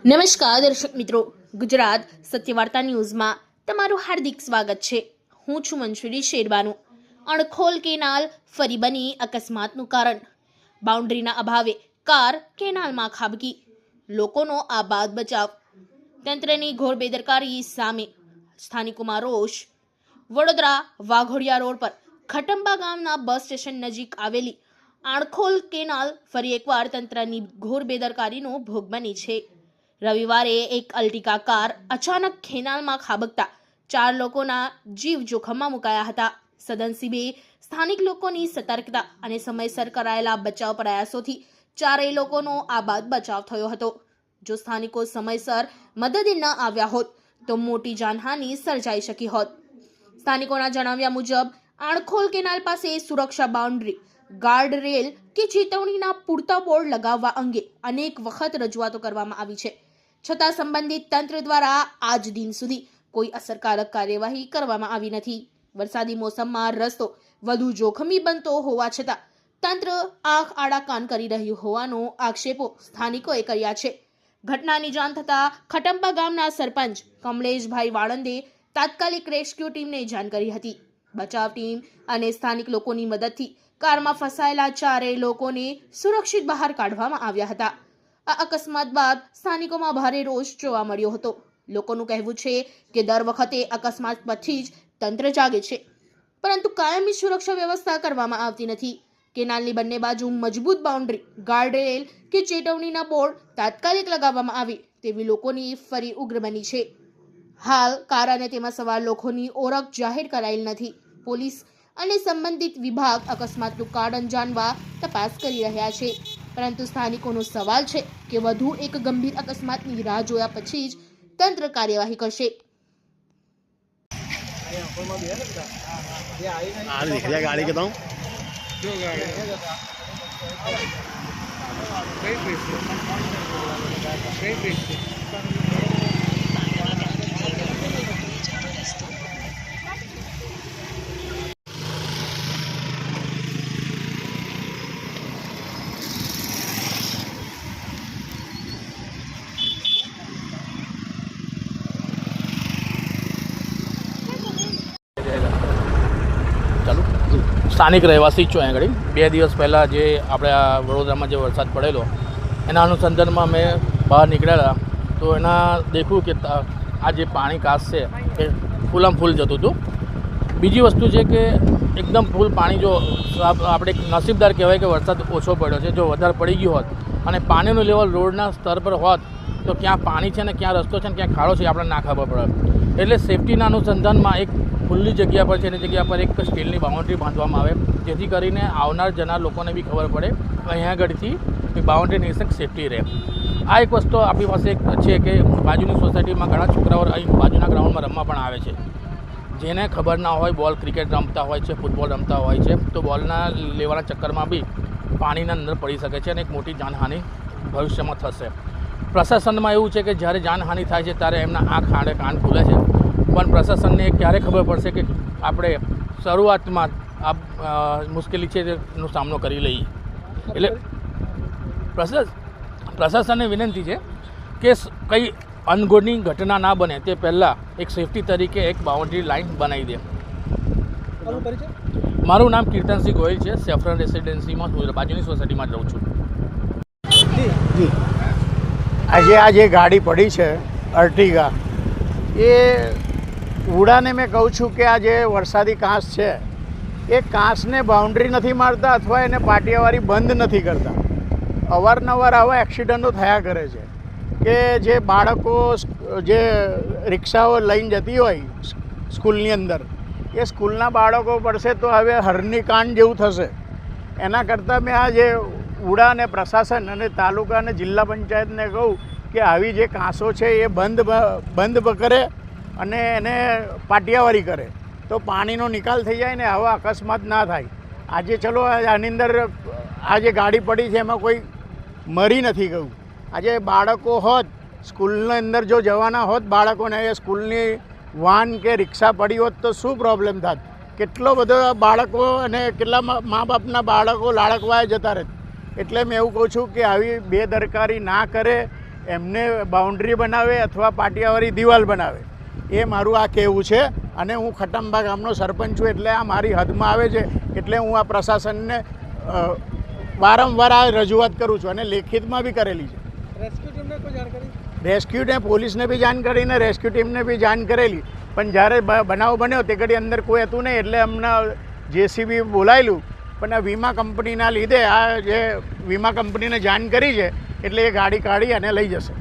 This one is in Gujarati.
નમસ્કાર દર્શક મિત્રો, ગુજરાત સત્યવાર્તા ન્યૂઝમાં તમારું હાર્દિક સ્વાગત છે। હું છું મંજરી શેરબાનુ। અણખોલ કેનાલ ફરી બની અકસ્માતનું કારણ। બાઉન્ડ્રીના અભાવે કાર કેનાલમાં ખાબકી, લોકોનો આબાદ બચાવ। તંત્રની ઘોર બેદરકારી સામે સ્થાનિકોમાં રોષ। વડોદરા વાઘોડિયા રોડ પર ખટંબા ગામના બસ સ્ટેશન નજીક આવેલી અણખોલ કેનાલ ફરી એકવાર તંત્રની ઘોર બેદરકારીનો ભોગ બની છે। રવિવારે એક અલ્ટિકા કાર અચાનક કેનાલમાં ખાબકતા 4 લોકોના જીવ જોખમમાં મુકાયા હતા। સદનસીબે સ્થાનિક લોકોની સતર્કતા અને સમયસર કરાયેલા બચાવ પ્રયાસોથી 4 લોકોનો આબાદ બચાવ થયો હતો। જો સ્થાનિકો સમયસર મદદે ન આવ્યા હોત તો મોટી જાનહાનિ સર્જાઈ શકી હોત। સ્થાનિકોના જણાવ્યા મુજબ અણખોલ કેનાલ પાસે સુરક્ષા બાઉન્ડ્રી, ગાર્ડ રેલ કે ચેતવણીના પૂરતા બોર્ડ લગાવવા અંગે અનેક વખત રજૂઆતો કરવામાં આવી છે, છતાં સંબંધિત તંત્ર દ્વારા આજ દિન સુધી કોઈ અસરકારક કાર્યવાહી કરવામાં આવી નથી। વરસાદી મોસમમાં રસ્તો વધુ જોખમી બનતો હોવા છતાં તંત્ર આંખ આડા કાન કરી રહ્યું હોવાનો આક્ષેપો સ્થાનિકોએ કર્યા છે। ઘટનાની જાણ થતાં ખટંબા ગામના સરપંચ કમલેશભાઈ વાળંદે તાત્કાલિક રેસ્ક્યુ ટીમને જાણ કરી હતી। બચાવ ટીમ અને સ્થાનિક લોકોની મદદથી કારમાં ફસાયેલા 4 લોકોને સુરક્ષિત બહાર કાઢવામાં આવ્યા હતા। આ અકસ્માત બાદ સ્થાનિકોમાં ભારે રોષ જોવા મળ્યો હતો। લોકોનું કહેવું છે કે દર વખતે અકસ્માત પછી જ તંત્ર જાગે છે, પરંતુ કાયમી સુરક્ષા વ્યવસ્થા કરવામાં આવતી નથી। કેનાલની બંને બાજુ મજબૂત બાઉન્ડ્રી, ગાર્ડ રેલ કે ચેતવણીના બોર્ડ તાત્કાલિક લગાવવામાં આવે તેવી લોકોની ફરી ઉગ્ર બની છે। હાલ કાર અને તેમાં સવાર લોકોની ઓળખ જાહેર કરાયેલ નથી। પોલીસ અને સંબંધિત વિભાગ અકસ્માતનું કારણ જાણવા તપાસ કરી રહ્યા છે, પરંતુ સ્થાનિકોનો સવાલ છે કે વધુ એક ગંભીર અકસ્માતની રાહ જોયા પછી જ તંત્ર કાર્યવાહી કરશે। गाड़ी के સ્થાનિક રહેવાસી છું। અહીં આગળ 2 દિવસ પહેલાં જે આપણે આ વડોદરામાં જે વરસાદ પડેલો એના અનુસંધાનમાં મેં બહાર નીકળેલા તો એના દેખ્યું કે આ જે પાણી કાસ છે એ ફૂલમ ફૂલ જતું હતું। બીજી વસ્તુ છે કે એકદમ ફૂલ પાણી, જો આપણે નસીબદાર કહેવાય કે વરસાદ ઓછો પડ્યો છે। જો વધારે પડી ગયો હોત અને પાણીનું લેવલ રોડના સ્તર પર હોત તો ક્યાં પાણી છે ને ક્યાં રસ્તો છે ને ક્યાં ખાડો છે આપણે ના ખબર પડે। એટલે સેફટીના અનુસંધાનમાં એક ખુલ્લી જગ્યા પર છે એની જગ્યા પર એક સ્ટીલની બાઉન્ડ્રી બાંધવામાં આવે, જેથી કરીને આવનાર જનાર લોકોને બી ખબર પડે અહીંયા આગળથી બાઉન્ડ્રી નિર્સક સેફટી રહે। આ એક વસ્તુ આપણી પાસે એક છે કે બાજુની સોસાયટીમાં ઘણા છોકરાઓ અહીં બાજુના ગ્રાઉન્ડમાં રમવા પણ આવે છે, જેને ખબર ના હોય, બોલ ક્રિકેટ રમતા હોય છે, ફૂટબોલ રમતા હોય છે, તો બોલના લેવાના ચક્કરમાં બી પાણીના અંદર પડી શકે છે અને એક મોટી જાનહાનિ ભવિષ્યમાં થશે। પ્રશાસનમાં એવું છે કે જ્યારે જાનહાનિ થાય છે ત્યારે એમના આંખ આડે કાન ખુલે છે, પણ પ્રશાસનને ક્યારે ખબર પડશે કે આપણે શરૂઆતમાં આ મુશ્કેલી છે તેનો સામનો કરી લઈએ। એટલે પ્રશાસનને વિનંતી છે કે કંઈ અનગોળની ઘટના ના બને તે પહેલાં એક સેફટી તરીકે એક બાઉન્ડ્રી લાઇન બનાવી દે। મારું નામ કીર્તનસિંહ ગોયલ છે। સેફ્રન રેસિડેન્સીમાં બાજુની સોસાયટીમાં જ રહું છું। આજે આ જે ગાડી પડી છે અર્ટિગા, એ ઉડાને મેં કહું છું કે આ જે વરસાદી કાંસ છે એ કાંસને બાઉન્ડ્રી નથી મારતા અથવા એને પાટિયાવાળી બંધ નથી કરતા। અવારનવાર આવા એક્સિડન્ટો થયા કરે છે કે જે બાળકો જે રિક્ષાઓ લઈને જતી હોય સ્કૂલની અંદર, એ સ્કૂલના બાળકો પડશે તો હવે હરની કાંડ જેવું થશે। એના કરતાં મેં આ જે ઉડા અને પ્રશાસન અને તાલુકા અને જિલ્લા પંચાયતને કહું કે આવી જે કાંસો છે એ બંધ કરે અને એને પાટિયાવાળી કરે તો પાણીનો નિકાલ થઈ જાય ને આવા અકસ્માત ના થાય। આજે ચલો આની અંદર આ જે ગાડી પડી છે એમાં કોઈ મરી નથી ગયું। આજે બાળકો હોત સ્કૂલની અંદર જો જવાના હોત બાળકોને, એ સ્કૂલની વાન કે રિક્ષા પડી હોત તો શું પ્રોબ્લેમ થાત? કેટલો બધો બાળકો અને કેટલા મા બાપના બાળકો લાડકવાય જતા રહે। એટલે મેં એવું કહું છું કે આવી બેદરકારી ના કરે, એમને બાઉન્ડ્રી બનાવે અથવા પાટિયાવાળી દિવાલ બનાવે, એ મારું આ કહેવું છે. અને હું ખટંબા ગામનો સરપંચ છું, એટલે આ મારી હદમાં આવે છે, એટલે હું આ પ્રશાસનને વારંવાર આ રજૂઆત કરું છું અને લેખિતમાં બી કરેલી છે. રેસ્ક્યુ ટીમને કોઈ જાણ કરી? રેસ્ક્યુને પોલીસને બી જાણ કરીને રેસ્ક્યુ ટીમને બી જાણ કરેલી, પણ જ્યારે બનાવ બન્યો તે ઘડી અંદર કોઈ હતું નહીં, એટલે અમને જેસીબી બોલાયેલું. પણ આ વીમા કંપનીના લીધે આ જે વીમા કંપનીને જાણ કરી છે, એટલે એ ગાડી કાઢી અને લઈ જશે.